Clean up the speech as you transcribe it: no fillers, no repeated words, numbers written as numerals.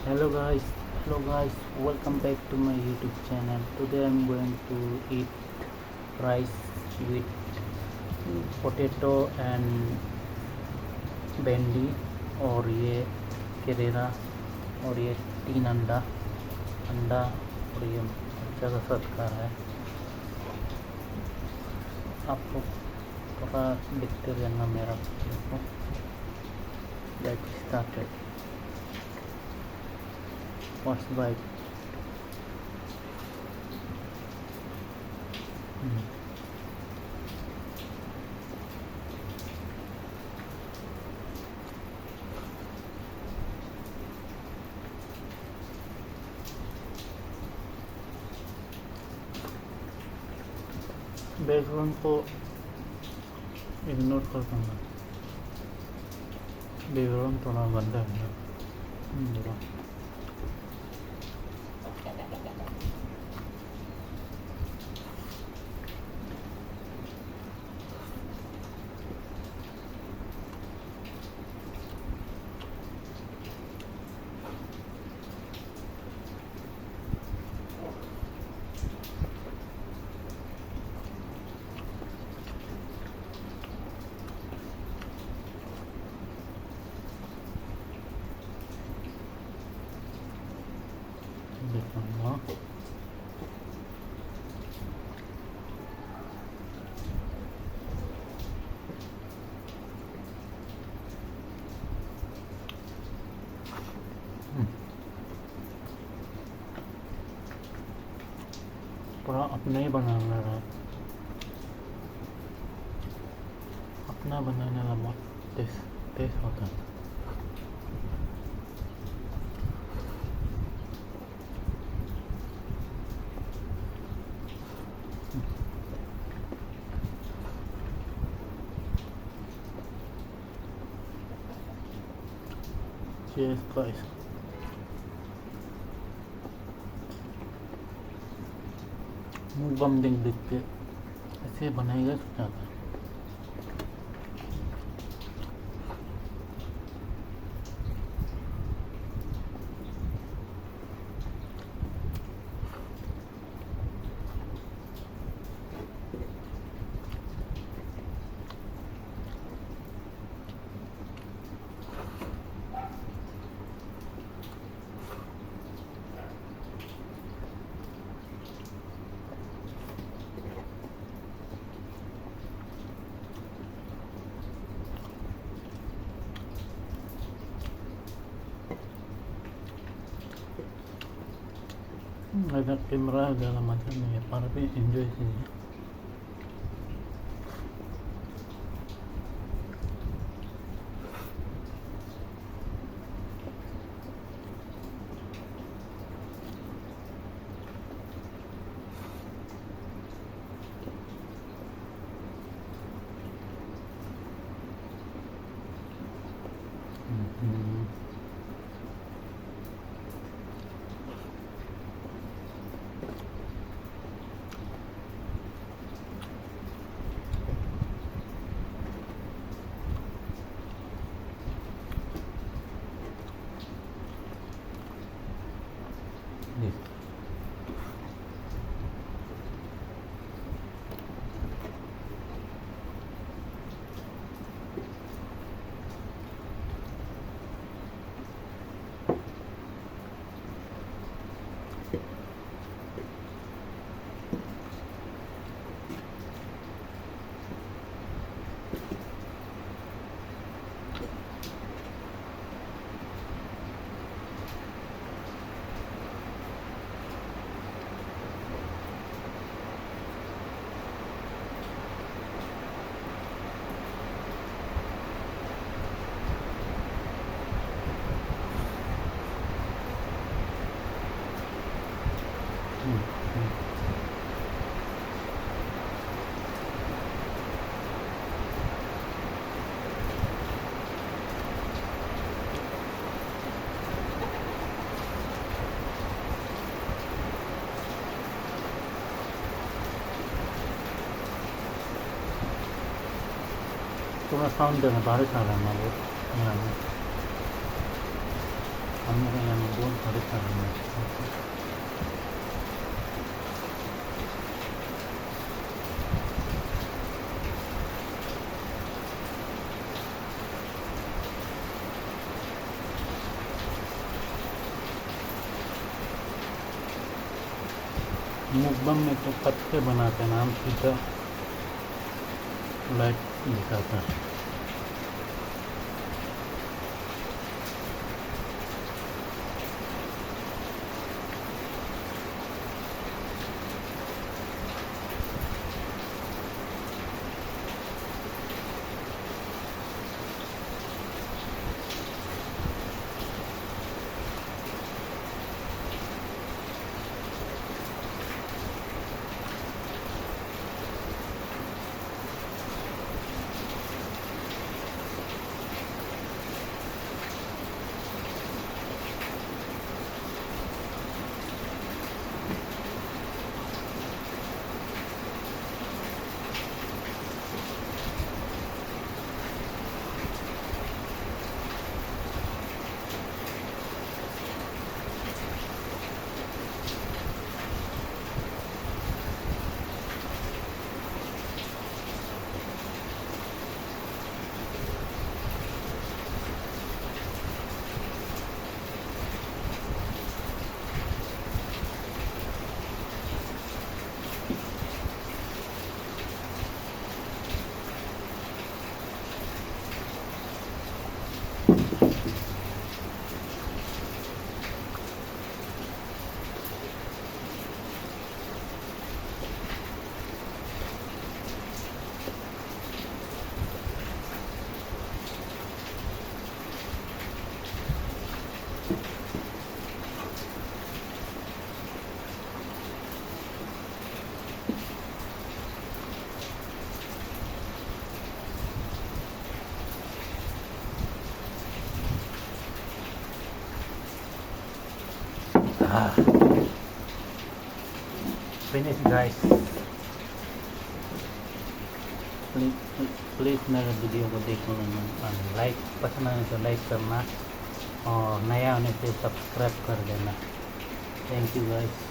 Hello guys, welcome back to my YouTube channel. Today I'm going to eat rice with potato and बेंडी और ये करेला और ये 3 अंडा अंडा और ये अच्छा सा सत्कार है। आप लोग थोड़ा देखते रहना मेरा वीडियो को। Let's start. First bite. Background को इग्नोर कर दूँगा। बैकग्राउंड थोड़ा गंदा है। देखो देखूँगा। पूरा अपना ही बनाना है। अपना बनाने वाला बहुत टेस्ट होता है। Cheers guys। मुकबम देख के ऐसे बनाएगा सोचा था। Ada kamera segala macam ya, tapi enjoy sih. Yes. थोड़ा साउंड देना, बारिश आ रहा है ना बहुत यहाँ में। हम लोग यहाँ में बहुत थोड़ी सारी मिर्च। मुकबम में तो पत्ते बनाते हैं, नाम सीधा लाइट दिखाता है। Finish guys. प्लीज़ मेरे वीडियो को देखना, लाइक पसंद आए तो लाइक करना और नया होने से सब्सक्राइब कर देना। Thank you guys.